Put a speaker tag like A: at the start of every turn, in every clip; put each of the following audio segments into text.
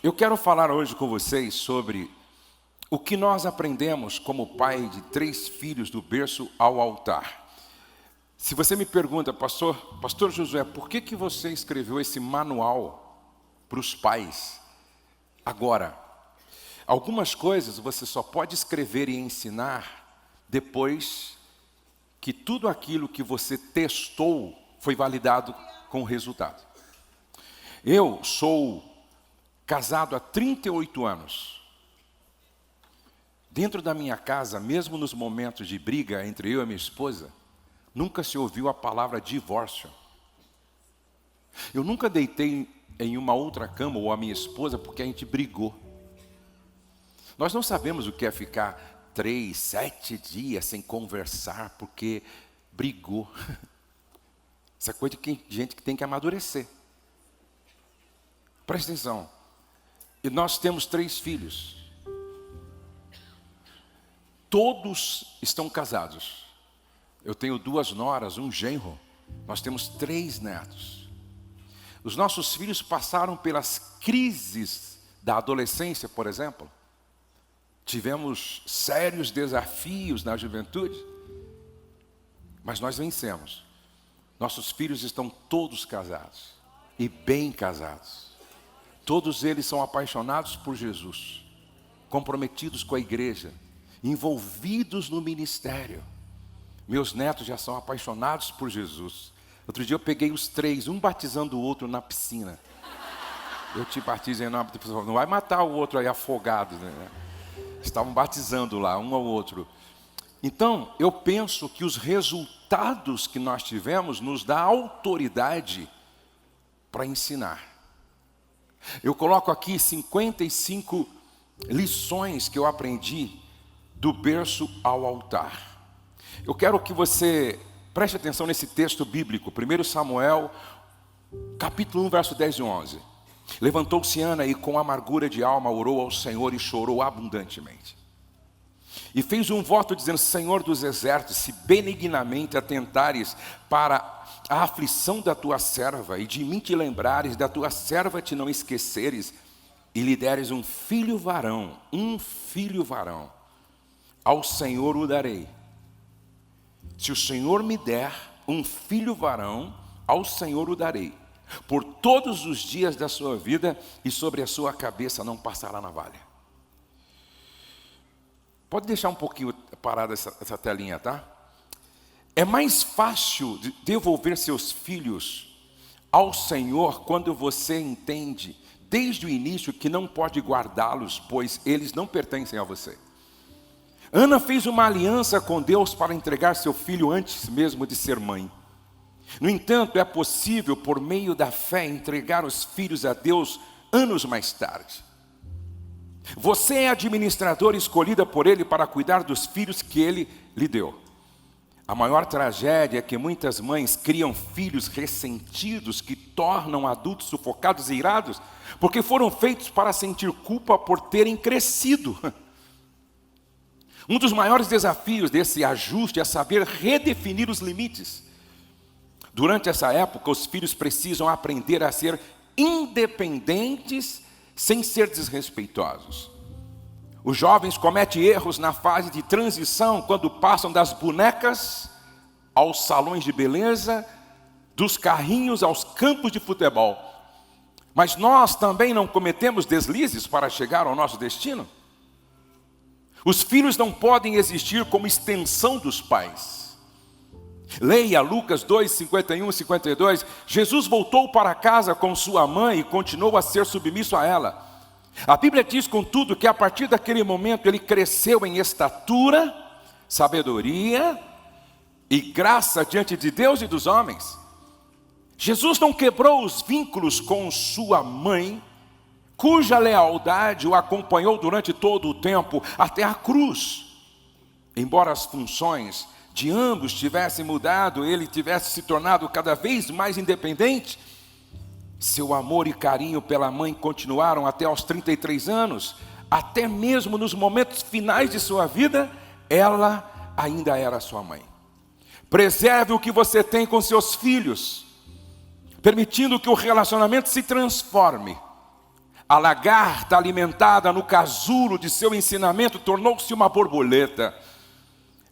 A: Eu quero falar hoje com vocês sobre o que nós aprendemos como pai de 3 filhos do berço ao altar. Se você me pergunta, pastor Josué, por que você escreveu esse manual para os pais agora? Algumas coisas você só pode escrever e ensinar depois que tudo aquilo que você testou foi validado com o resultado. Eu sou casado há 38 anos. Dentro da minha casa, mesmo nos momentos de briga entre eu e minha esposa, nunca se ouviu a palavra divórcio. Eu nunca deitei em uma outra cama ou a minha esposa porque a gente brigou. Nós não sabemos o que é ficar 3, 7 dias sem conversar porque brigou. Essa coisa de gente que tem que amadurecer. Presta atenção. E nós temos 3 filhos. Todos estão casados. Eu tenho 2 noras, um genro. Nós temos 3 netos. Os nossos filhos passaram pelas crises da adolescência, por exemplo. Tivemos sérios desafios na juventude. Mas nós vencemos. Nossos filhos estão todos casados. E bem casados. Todos eles são apaixonados por Jesus. Comprometidos com a igreja. Envolvidos no ministério. Meus netos já são apaixonados por Jesus. Outro dia eu peguei os 3, um batizando o outro na piscina. Eu te batizo em nome de pessoa. Não vai matar o outro aí afogado, né? Estavam batizando lá, um ao outro. Então, eu penso que os resultados que nós tivemos nos dá autoridade para ensinar. Eu coloco aqui 55 lições que eu aprendi do berço ao altar. Eu quero que você preste atenção nesse texto bíblico, 1 Samuel, capítulo 1, verso 10 e 11. Levantou-se Ana e com amargura de alma orou ao Senhor e chorou abundantemente. E fez um voto dizendo: Senhor dos exércitos, se benignamente atentares para a aflição da tua serva e de mim te lembrares, da tua serva te não esqueceres, e lhe deres um filho varão, ao Senhor o darei. Se o Senhor me der um filho varão, ao Senhor o darei. Por todos os dias da sua vida, e sobre a sua cabeça não passará navalha. Pode deixar um pouquinho parada essa telinha, tá? É mais fácil devolver seus filhos ao Senhor quando você entende desde o início que não pode guardá-los, pois eles não pertencem a você. Ana fez uma aliança com Deus para entregar seu filho antes mesmo de ser mãe. No entanto, é possível, por meio da fé, entregar os filhos a Deus anos mais tarde. Você é administradora escolhida por Ele para cuidar dos filhos que Ele lhe deu. A maior tragédia é que muitas mães criam filhos ressentidos que tornam adultos sufocados e irados, porque foram feitos para sentir culpa por terem crescido. Um dos maiores desafios desse ajuste é saber redefinir os limites. Durante essa época, os filhos precisam aprender a ser independentes sem ser desrespeitosos. Os jovens cometem erros na fase de transição quando passam das bonecas aos salões de beleza, dos carrinhos aos campos de futebol. Mas nós também não cometemos deslizes para chegar ao nosso destino? Os filhos não podem existir como extensão dos pais. Leia Lucas 2, 51 e 52. Jesus voltou para casa com sua mãe e continuou a ser submisso a ela. A Bíblia diz, contudo, que a partir daquele momento ele cresceu em estatura, sabedoria e graça diante de Deus e dos homens. Jesus não quebrou os vínculos com sua mãe, cuja lealdade o acompanhou durante todo o tempo até a cruz. Embora as funções de ambos tivessem mudado, ele tivesse se tornado cada vez mais independente, seu amor e carinho pela mãe continuaram até aos 33 anos, até mesmo nos momentos finais de sua vida, ela ainda era sua mãe. Preserve o que você tem com seus filhos, permitindo que o relacionamento se transforme. A lagarta alimentada no casulo de seu ensinamento tornou-se uma borboleta.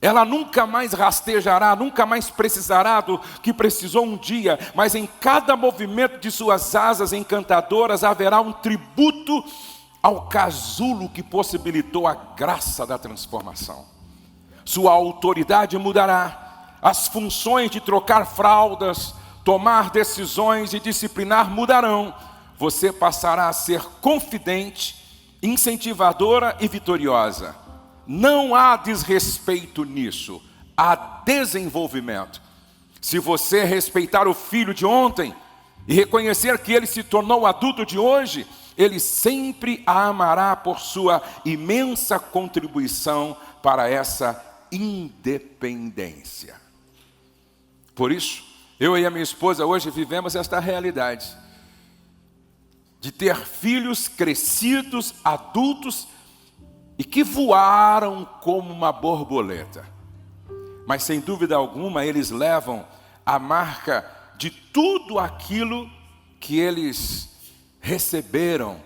A: Ela nunca mais rastejará, nunca mais precisará do que precisou um dia, mas em cada movimento de suas asas encantadoras haverá um tributo ao casulo que possibilitou a graça da transformação. Sua autoridade mudará, as funções de trocar fraldas, tomar decisões e disciplinar mudarão. Você passará a ser confidente, incentivadora e vitoriosa. Não há desrespeito nisso, há desenvolvimento. Se você respeitar o filho de ontem e reconhecer que ele se tornou adulto de hoje, ele sempre a amará por sua imensa contribuição para essa independência. Por isso, eu e a minha esposa hoje vivemos esta realidade de ter filhos crescidos, adultos, e que voaram como uma borboleta. Mas sem dúvida alguma eles levam a marca de tudo aquilo que eles receberam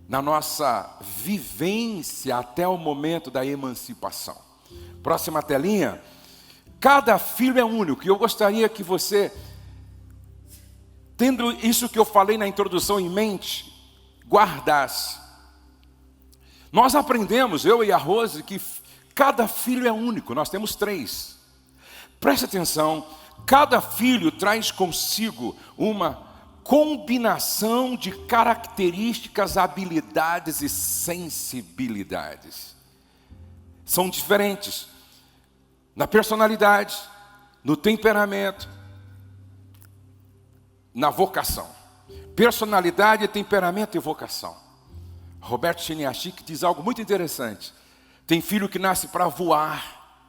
A: na nossa vivência até o momento da emancipação. Próxima telinha. Cada filho é único, e eu gostaria que você, tendo isso que eu falei na introdução em mente, guardasse. Nós aprendemos, eu e a Rose, que cada filho é único, nós temos 3. Preste atenção, cada filho traz consigo uma combinação de características, habilidades e sensibilidades. São diferentes na personalidade, no temperamento, na vocação. Personalidade, temperamento e vocação. Roberto Chiniachik diz algo muito interessante. Tem filho que nasce para voar,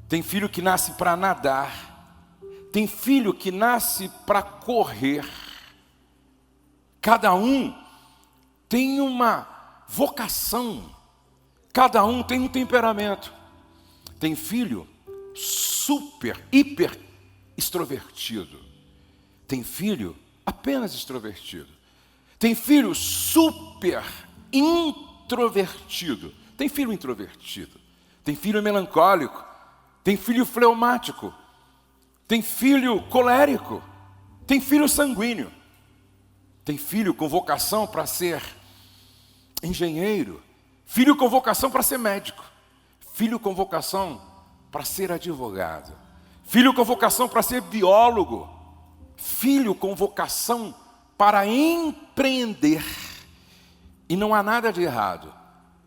A: tem filho que nasce para nadar, tem filho que nasce para correr. Cada um tem uma vocação, cada um tem um temperamento. Tem filho super, hiper extrovertido, tem filho apenas extrovertido, tem filho super introvertido, tem filho introvertido, tem filho melancólico, tem filho fleumático, tem filho colérico, tem filho sanguíneo, tem filho com vocação para ser engenheiro, filho com vocação para ser médico, filho com vocação para ser advogado, filho com vocação para ser biólogo, filho com vocação para empreender. E não há nada de errado.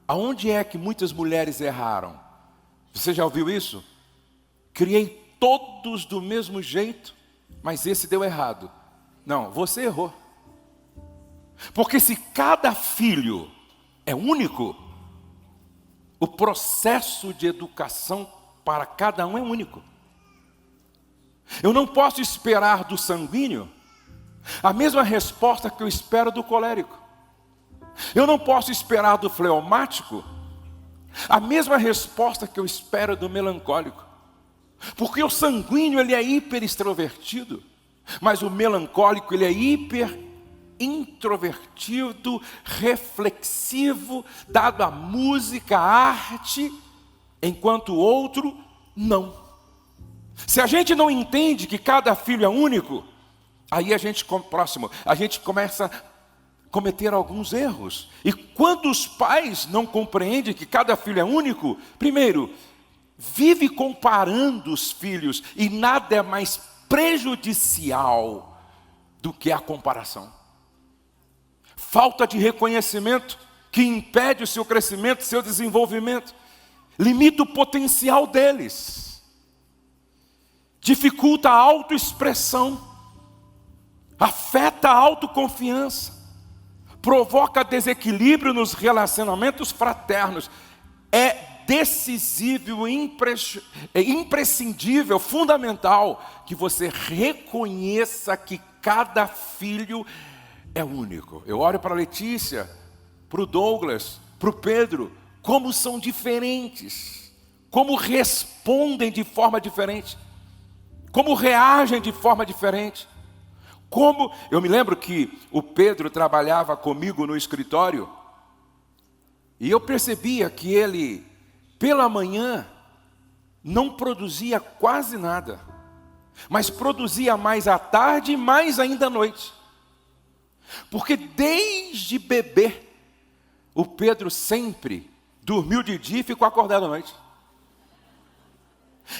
A: Aonde é que muitas mulheres erraram? Você já ouviu isso? Criei todos do mesmo jeito, mas esse deu errado. Não, você errou. Porque se cada filho é único, o processo de educação para cada um é único. Eu não posso esperar do sanguíneo a mesma resposta que eu espero do colérico. Eu não posso esperar do fleumático a mesma resposta que eu espero do melancólico. Porque o sanguíneo ele é hiper extrovertido, mas o melancólico ele é hiper introvertido, reflexivo, dado à música, à arte, enquanto o outro não. Se a gente não entende que cada filho é único, aí a gente começa a cometer alguns erros. E quando os pais não compreendem que cada filho é único, primeiro, vive comparando os filhos, e nada é mais prejudicial do que a comparação. Falta de reconhecimento que impede o seu crescimento, o seu desenvolvimento, limita o potencial deles, dificulta a autoexpressão, afeta a autoconfiança, provoca desequilíbrio nos relacionamentos fraternos. É decisivo, imprescindível, fundamental que você reconheça que cada filho é único. Eu olho para a Letícia, para o Douglas, para o Pedro, como são diferentes, como respondem de forma diferente, como reagem de forma diferente, Como eu me lembro que o Pedro trabalhava comigo no escritório, e eu percebia que ele, pela manhã, não produzia quase nada, mas produzia mais à tarde e mais ainda à noite. Porque desde bebê, o Pedro sempre dormiu de dia e ficou acordado à noite.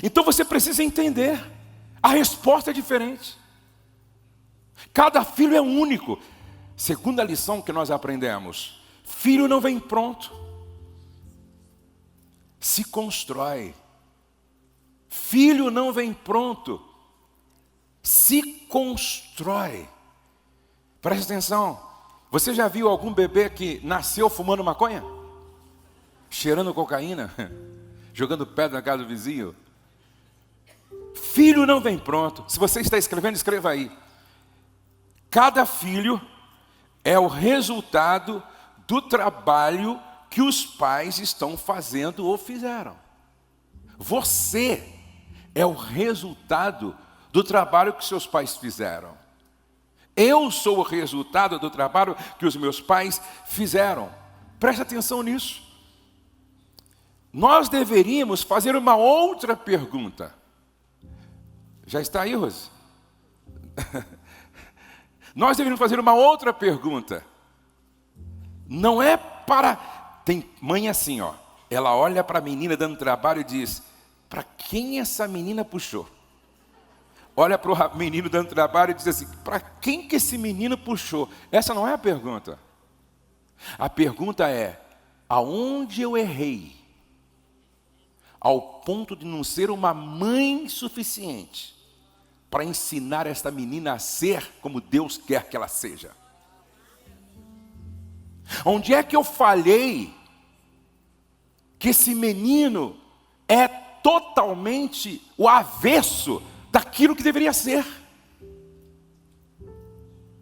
A: Então você precisa entender, a resposta é diferente. Cada filho é único. Segunda lição que nós aprendemos: filho não vem pronto, se constrói. Filho não vem pronto, se constrói. Preste atenção, você já viu algum bebê que nasceu fumando maconha? Cheirando cocaína? Jogando pedra na casa do vizinho? Filho não vem pronto. Se você está escrevendo, escreva aí. Cada filho é o resultado do trabalho que os pais estão fazendo ou fizeram. Você é o resultado do trabalho que seus pais fizeram. Eu sou o resultado do trabalho que os meus pais fizeram. Preste atenção nisso. Nós deveríamos fazer uma outra pergunta. Já está aí, Rose? Nós deveríamos fazer uma outra pergunta. Não é para... Tem mãe assim, ó. Ela olha para a menina dando trabalho e diz: para quem essa menina puxou? Olha para o menino dando trabalho e diz assim: para quem que esse menino puxou? Essa não é a pergunta. A pergunta é: aonde eu errei? Ao ponto de não ser uma mãe suficiente para ensinar esta menina a ser como Deus quer que ela seja. Onde é que eu falhei que esse menino é totalmente o avesso daquilo que deveria ser?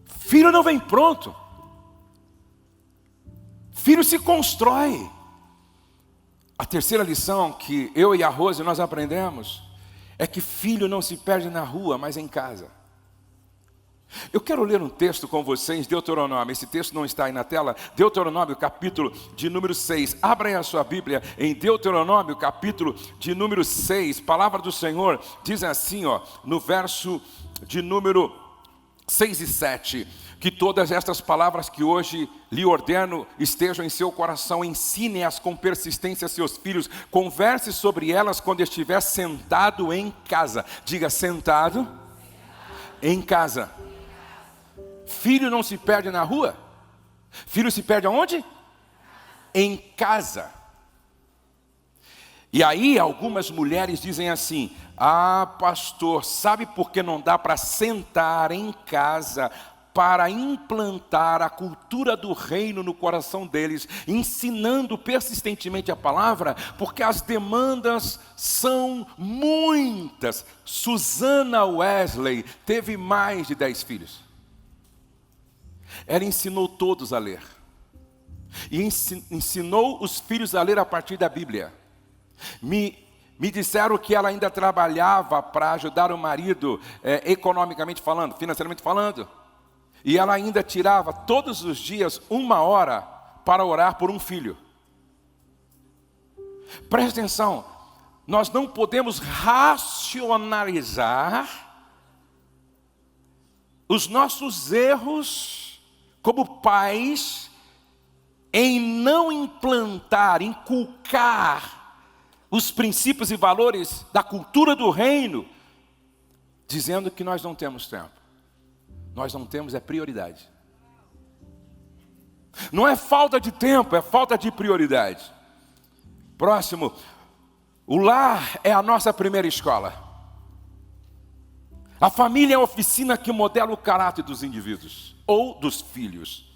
A: Filho não vem pronto. Filho se constrói. A terceira lição que eu e a Rose nós aprendemos é que filho não se perde na rua, mas em casa. Eu quero ler um texto com vocês, Deuteronômio. Esse texto não está aí na tela. Deuteronômio, capítulo de número 6. Abra aí a sua Bíblia em Deuteronômio, capítulo de número 6. Palavra do Senhor diz assim, ó, no verso de número 6 e 7. Que todas estas palavras que hoje lhe ordeno estejam em seu coração, ensine-as com persistência a seus filhos, converse sobre elas quando estiver sentado em casa. Diga: sentado em casa. Filho não se perde na rua. Filho se perde aonde? Em casa. E aí algumas mulheres dizem assim: ah, pastor, sabe por que não dá para sentar em casa para implantar a cultura do reino no coração deles, ensinando persistentemente a palavra? Porque as demandas são muitas. Susana Wesley teve mais de 10 filhos. Ela ensinou todos a ler. E ensinou os filhos a ler a partir da Bíblia. Me disseram que ela ainda trabalhava para ajudar o marido, economicamente falando, financeiramente falando. E ela ainda tirava todos os dias 1 hora para orar por um filho. Preste atenção, nós não podemos racionalizar os nossos erros como pais em não implantar, inculcar os princípios e valores da cultura do reino, dizendo que nós não temos tempo. Nós não temos prioridade. Não é falta de tempo, é falta de prioridade. Próximo. O lar é a nossa primeira escola. A família é a oficina que modela o caráter dos indivíduos ou dos filhos.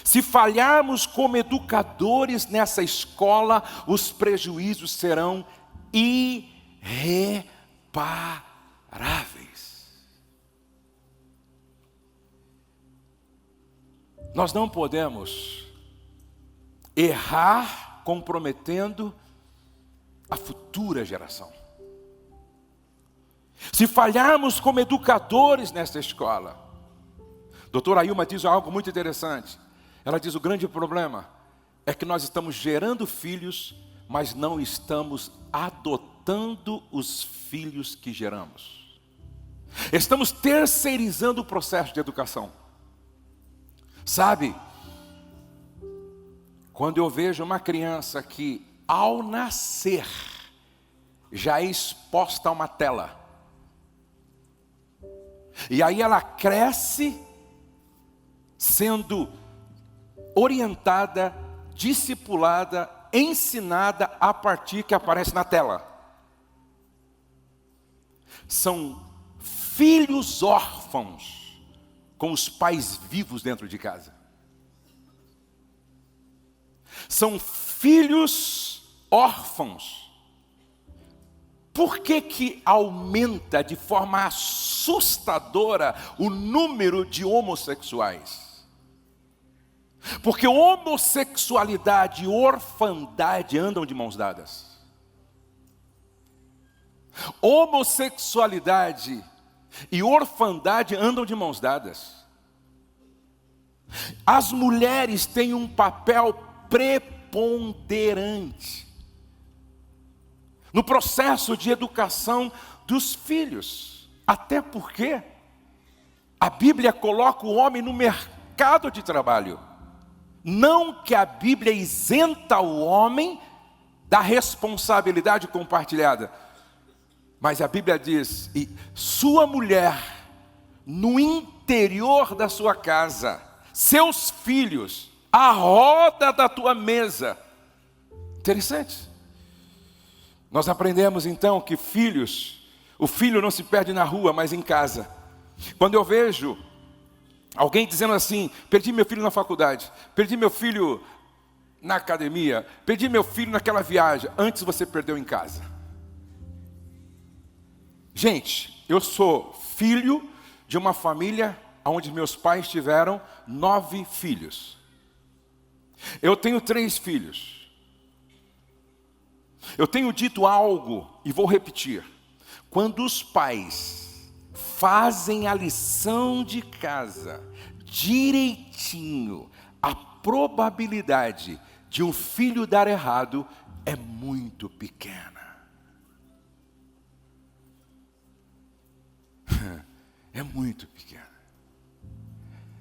A: Se falharmos como educadores nessa escola, os prejuízos serão irreparáveis. Nós não podemos errar comprometendo a futura geração. Se falharmos como educadores nesta escola, Doutora Ailma diz algo muito interessante. Ela diz: o grande problema é que nós estamos gerando filhos, mas não estamos adotando os filhos que geramos. Estamos terceirizando o processo de educação. Sabe, quando eu vejo uma criança que, ao nascer, já é exposta a uma tela, e aí ela cresce sendo orientada, discipulada, ensinada a partir que aparece na tela. São filhos órfãos com os pais vivos dentro de casa. São filhos órfãos. Por que aumenta de forma assustadora o número de homossexuais? Porque homossexualidade e orfandade andam de mãos dadas. Homossexualidade e orfandade andam de mãos dadas. As mulheres têm um papel preponderante no processo de educação dos filhos. Até porque a Bíblia coloca o homem no mercado de trabalho. Não que a Bíblia isenta o homem da responsabilidade compartilhada, mas a Bíblia diz: e sua mulher, no interior da sua casa, seus filhos, à roda da tua mesa. Interessante. Nós aprendemos então que o filho não se perde na rua, mas em casa. Quando eu vejo alguém dizendo assim: perdi meu filho na faculdade, perdi meu filho na academia, perdi meu filho naquela viagem. Antes você perdeu em casa. Gente, eu sou filho de uma família onde meus pais tiveram 9 filhos. Eu tenho 3 filhos. Eu tenho dito algo e vou repetir. Quando os pais fazem a lição de casa direitinho, a probabilidade de um filho dar errado é muito pequena. É muito pequena.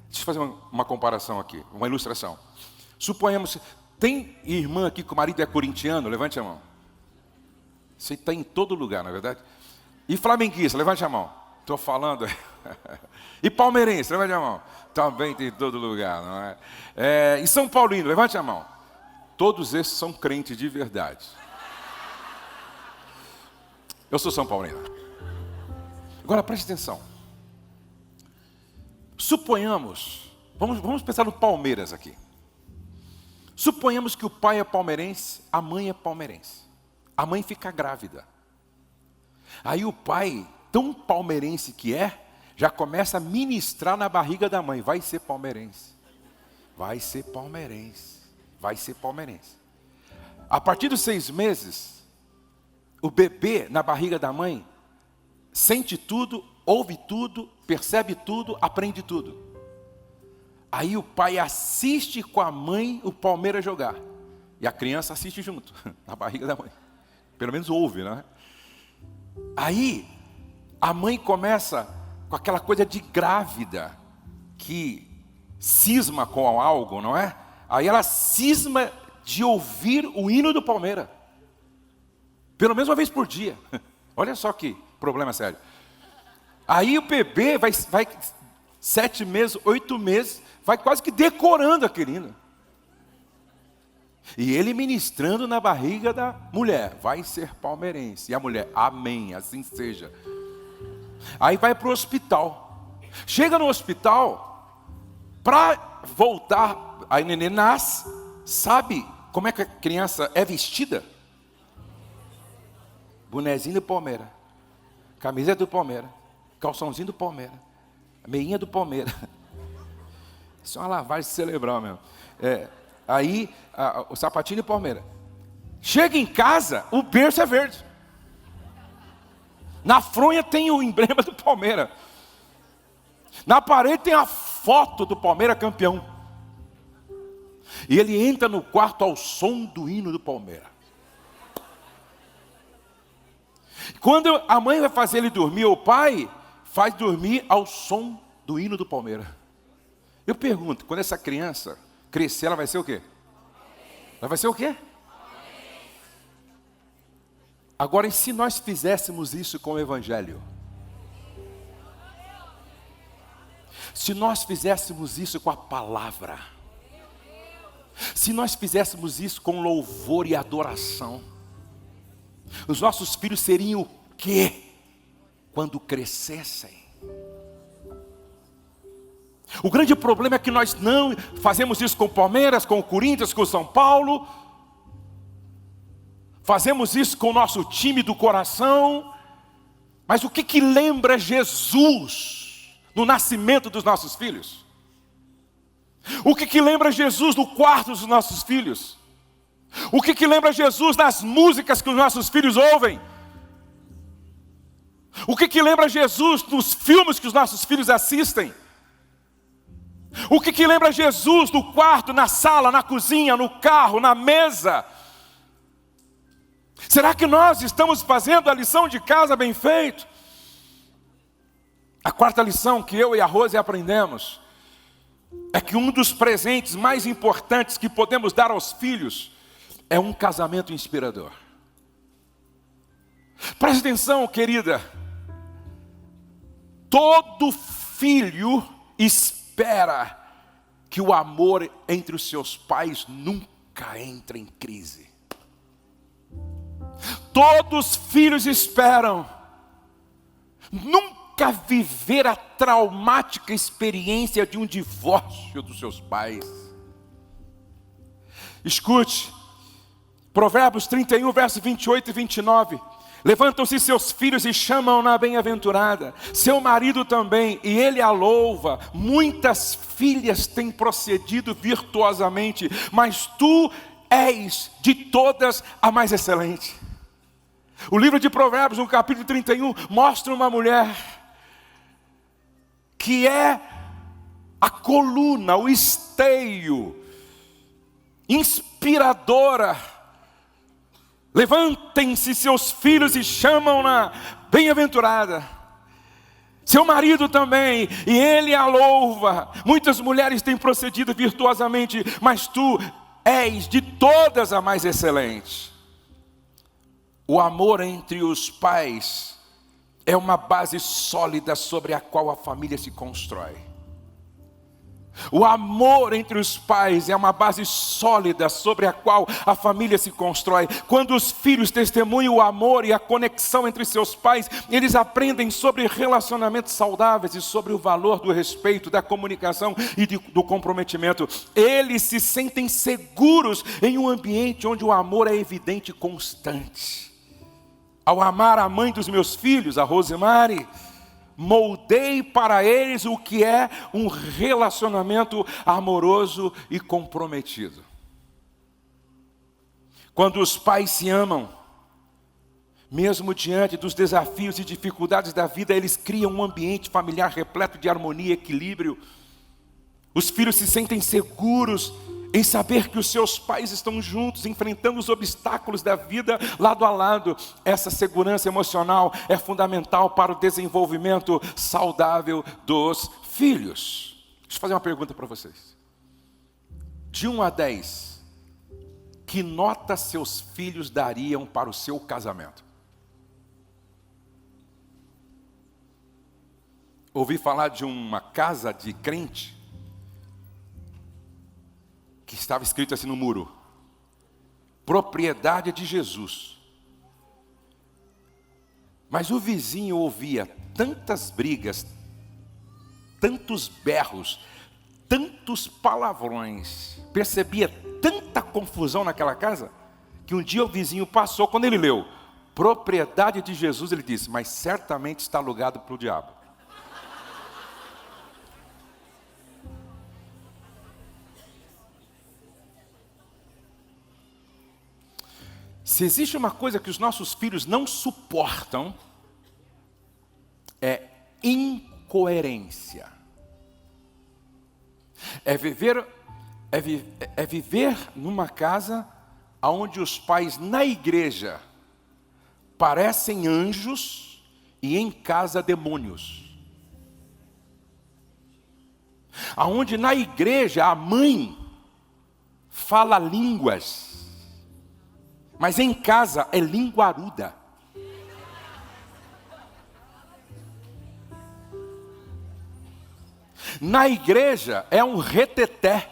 A: Deixa eu fazer uma comparação aqui, uma ilustração. Suponhamos, tem irmã aqui que o marido é corintiano? Levante a mão. Você está em todo lugar, não é verdade? E flamenguista, levante a mão. Estou falando. E palmeirense, levante a mão. Também tem em todo lugar, não é? E São Paulino, levante a mão. Todos esses são crentes de verdade. Eu sou São Paulino. Agora preste atenção. Suponhamos, vamos pensar no Palmeiras aqui. Suponhamos que o pai é palmeirense, a mãe é palmeirense. A mãe fica grávida. Aí o pai, tão palmeirense que é, já começa a ministrar na barriga da mãe: vai ser palmeirense, vai ser palmeirense, vai ser palmeirense. A partir dos 6 meses, o bebê na barriga da mãe sente tudo, ouve tudo, percebe tudo, aprende tudo. Aí o pai assiste com a mãe o Palmeiras jogar. E a criança assiste junto, na barriga da mãe. Pelo menos ouve, né? Aí a mãe começa com aquela coisa de grávida, que cisma com algo, não é? Aí ela cisma de ouvir o hino do Palmeiras. Pelo menos uma vez por dia. Olha só que problema sério. Aí o bebê vai 7 meses, 8 meses, vai quase que decorando aquele hino. E ele ministrando na barriga da mulher: vai ser palmeirense. E a mulher: amém, assim seja. Aí vai para o hospital. Chega no hospital, para voltar, aí o neném nasce. Sabe como é que a criança é vestida? Bonezinho do Palmeiras, camisa do Palmeiras, calçãozinho do Palmeiras, meinha do Palmeiras. Isso é uma lavagem cerebral mesmo. Aí o sapatinho do Palmeiras. Chega em casa, o berço é verde. Na fronha tem o emblema do Palmeiras. Na parede tem a foto do Palmeiras campeão. E ele entra no quarto ao som do hino do Palmeiras. Quando a mãe vai fazer ele dormir, o pai faz dormir ao som do hino do Palmeiras. Eu pergunto, quando essa criança crescer, ela vai ser o quê? Ela vai ser o quê? Agora, e se nós fizéssemos isso com o Evangelho? Se nós fizéssemos isso com a palavra? Se nós fizéssemos isso com louvor e adoração? Os nossos filhos seriam o quê quando crescessem? O grande problema é que nós não fazemos isso com o Palmeiras, com o Corinthians, com o São Paulo. Fazemos isso com o nosso time do coração. Mas o que lembra Jesus no nascimento dos nossos filhos? O que lembra Jesus no quarto dos nossos filhos? O que lembra Jesus nas músicas que os nossos filhos ouvem? O que lembra Jesus nos filmes que os nossos filhos assistem? O que lembra Jesus no quarto, na sala, na cozinha, no carro, na mesa? Será que nós estamos fazendo a lição de casa bem feito? A quarta lição que eu e a Rose aprendemos é que um dos presentes mais importantes que podemos dar aos filhos é um casamento inspirador. Preste atenção, querida. Todo filho espera que o amor entre os seus pais nunca entre em crise. Todos os filhos esperam nunca viver a traumática experiência de um divórcio dos seus pais. Escute, Provérbios 31, versos 28 e 29. Levantam-se seus filhos e chamam-na bem-aventurada, seu marido também, e ele a louva. Muitas filhas têm procedido virtuosamente, mas tu és de todas a mais excelente. O livro de Provérbios, no capítulo 31, mostra uma mulher que é a coluna, o esteio, inspiradora. Levantem-se seus filhos e chamam-na bem-aventurada. Seu marido também, e ele a louva. Muitas mulheres têm procedido virtuosamente, mas tu és de todas a mais excelente. O amor entre os pais é uma base sólida sobre a qual a família se constrói. O amor entre os pais é uma base sólida sobre a qual a família se constrói. Quando os filhos testemunham o amor e a conexão entre seus pais, eles aprendem sobre relacionamentos saudáveis e sobre o valor do respeito, da comunicação e do comprometimento. Eles se sentem seguros em um ambiente onde o amor é evidente e constante. Ao amar a mãe dos meus filhos, a Rosemary, moldei para eles o que é um relacionamento amoroso e comprometido. Quando os pais se amam, mesmo diante dos desafios e dificuldades da vida, eles criam um ambiente familiar repleto de harmonia e equilíbrio. Os filhos se sentem seguros em saber que os seus pais estão juntos, enfrentando os obstáculos da vida lado a lado. Essa segurança emocional é fundamental para o desenvolvimento saudável dos filhos. Deixa eu fazer uma pergunta para vocês. De 1 a 10, que nota seus filhos dariam para o seu casamento? Ouvi falar de uma casa de crente, que estava escrito assim no muro: propriedade de Jesus. Mas o vizinho ouvia tantas brigas, tantos berros, tantos palavrões, percebia tanta confusão naquela casa, que um dia o vizinho passou, quando ele leu propriedade de Jesus, ele disse: mas certamente está alugado para o diabo. Se existe uma coisa que os nossos filhos não suportam, é incoerência. É viver numa casa onde os pais na igreja parecem anjos e em casa demônios. Aonde na igreja a mãe fala línguas, mas em casa é linguaruda. Na igreja é um reteté.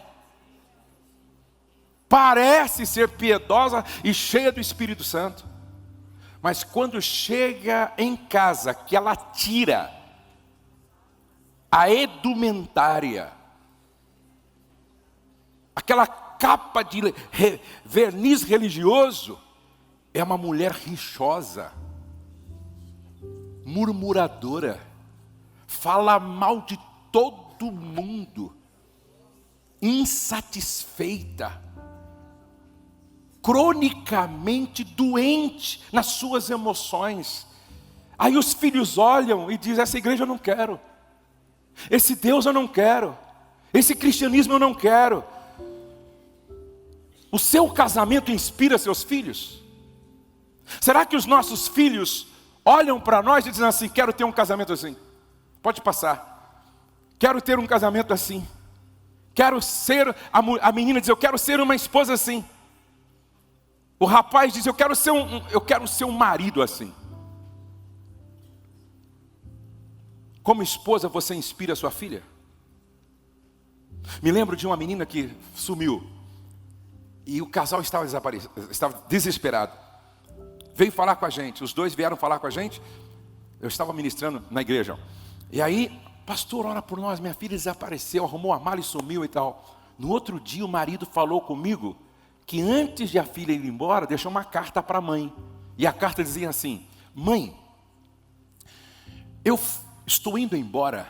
A: Parece ser piedosa e cheia do Espírito Santo. Mas quando chega em casa, que ela tira a edumentária, aquela capa de verniz religioso, é uma mulher rixosa, murmuradora, fala mal de todo mundo, insatisfeita, cronicamente doente nas suas emoções. Aí os filhos olham e dizem: essa igreja eu não quero, esse Deus eu não quero, esse cristianismo eu não quero. O seu casamento inspira seus filhos? Será que os nossos filhos olham para nós e dizem assim: quero ter um casamento assim? Pode passar. Quero ter um casamento assim. Quero ser, a menina diz: eu quero ser uma esposa assim. O rapaz diz: eu quero ser um marido assim. Como esposa, você inspira a sua filha? Me lembro de uma menina que sumiu. E o casal estava desesperado. Veio falar com a gente, os dois vieram falar com a gente. Eu estava ministrando na igreja. E aí: pastor, ora por nós, minha filha desapareceu, arrumou a mala e sumiu e tal. No outro dia o marido falou comigo que antes de a filha ir embora, deixou uma carta para a mãe. E a carta dizia assim: mãe, eu estou indo embora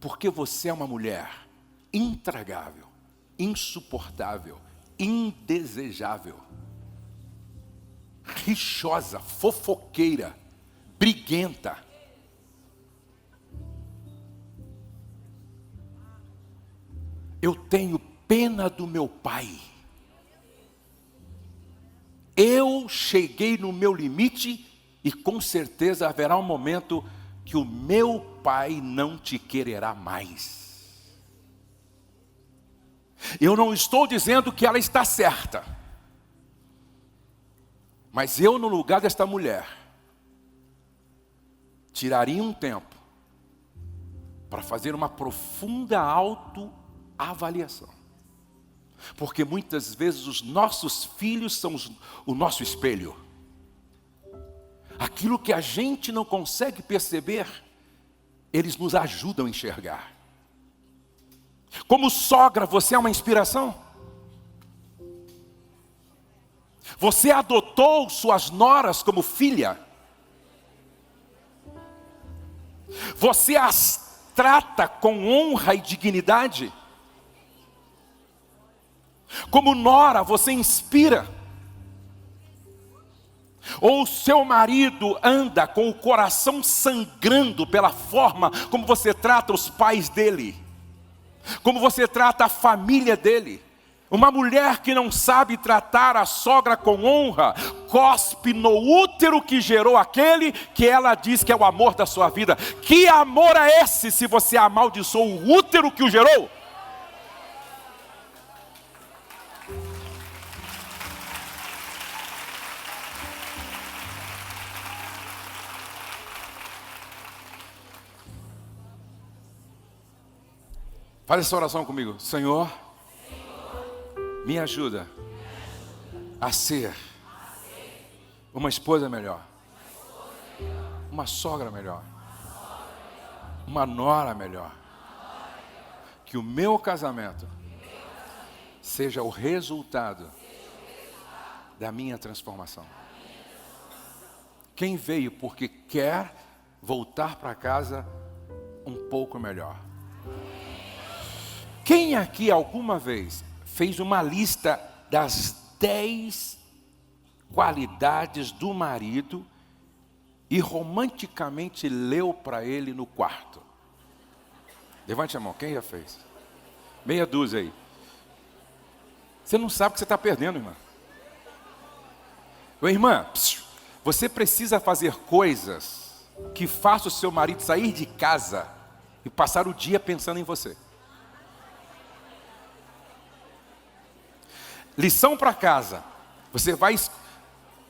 A: porque você é uma mulher intragável, insuportável, indesejável, rixosa, fofoqueira, briguenta. Eu tenho pena do meu pai. Eu cheguei no meu limite e com certeza haverá um momento que o meu pai não te quererá mais. Eu não estou dizendo que ela está certa, mas eu, no lugar desta mulher, tiraria um tempo para fazer uma profunda autoavaliação. Porque muitas vezes os nossos filhos são o nosso espelho. Aquilo que a gente não consegue perceber, eles nos ajudam a enxergar. Como sogra, você é uma inspiração? Você adotou suas noras como filha? Você as trata com honra e dignidade? Como nora, você inspira? Ou o seu marido anda com o coração sangrando pela forma como você trata os pais dele, como você trata a família dele? Uma mulher que não sabe tratar a sogra com honra, cospe no útero que gerou aquele que ela diz que é o amor da sua vida. Que amor é esse se você amaldiçoou o útero que o gerou? Faz essa oração comigo. Senhor, me ajuda a ser uma esposa melhor, uma sogra melhor, uma nora melhor. Que o meu casamento seja o resultado da minha transformação. Quem veio porque quer voltar para casa um pouco melhor? Quem aqui alguma vez fez uma lista das 10 qualidades do marido e romanticamente leu para ele no quarto? Levante a mão, quem já fez? Meia dúzia aí. Você não sabe o que você está perdendo, irmã. Ô, irmã, você precisa fazer coisas que façam o seu marido sair de casa e passar o dia pensando em você. Lição para casa. Você vai...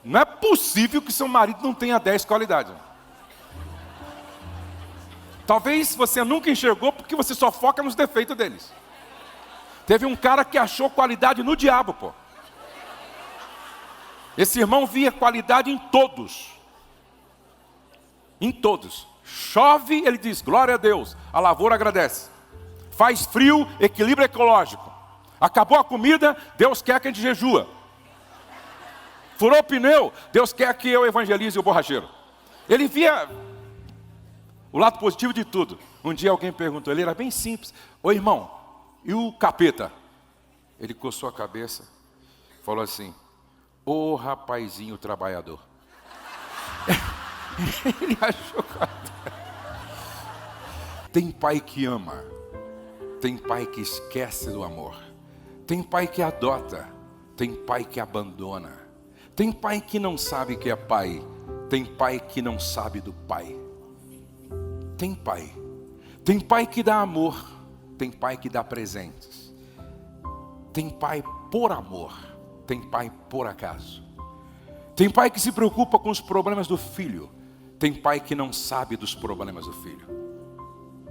A: Não é possível que seu marido não tenha 10 qualidades. Talvez você nunca enxergou porque você só foca nos defeitos deles. Teve um cara que achou qualidade no diabo, pô. Esse irmão via qualidade em todos. Em todos. Chove, ele diz, glória a Deus. A lavoura agradece. Faz frio, equilíbrio ecológico. Acabou a comida, Deus quer que a gente jejua. Furou o pneu, Deus quer que eu evangelize o borracheiro. Ele via o lado positivo de tudo. Um dia alguém perguntou, ele era bem simples. Ô irmão, e o capeta? Ele coçou a cabeça, falou assim, ô rapazinho trabalhador. Ele achou que... Tem pai que ama, tem pai que esquece do amor, tem pai que adota, tem pai que abandona, tem pai que não sabe que é pai, tem pai que não sabe do pai. Tem pai que dá amor, tem pai que dá presentes, tem pai por amor, tem pai por acaso, tem pai que se preocupa com os problemas do filho, tem pai que não sabe dos problemas do filho,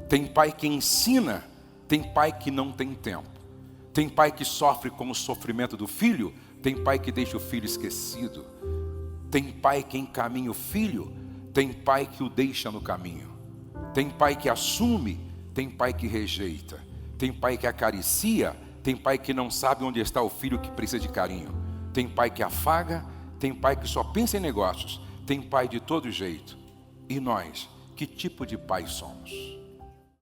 A: tem pai que ensina, tem pai que não tem tempo, tem pai que sofre com o sofrimento do filho, tem pai que deixa o filho esquecido, tem pai que encaminha o filho, tem pai que o deixa no caminho, tem pai que assume, tem pai que rejeita, tem pai que acaricia, tem pai que não sabe onde está o filho que precisa de carinho, tem pai que afaga, tem pai que só pensa em negócios, tem pai de todo jeito. E nós, que tipo de pai somos?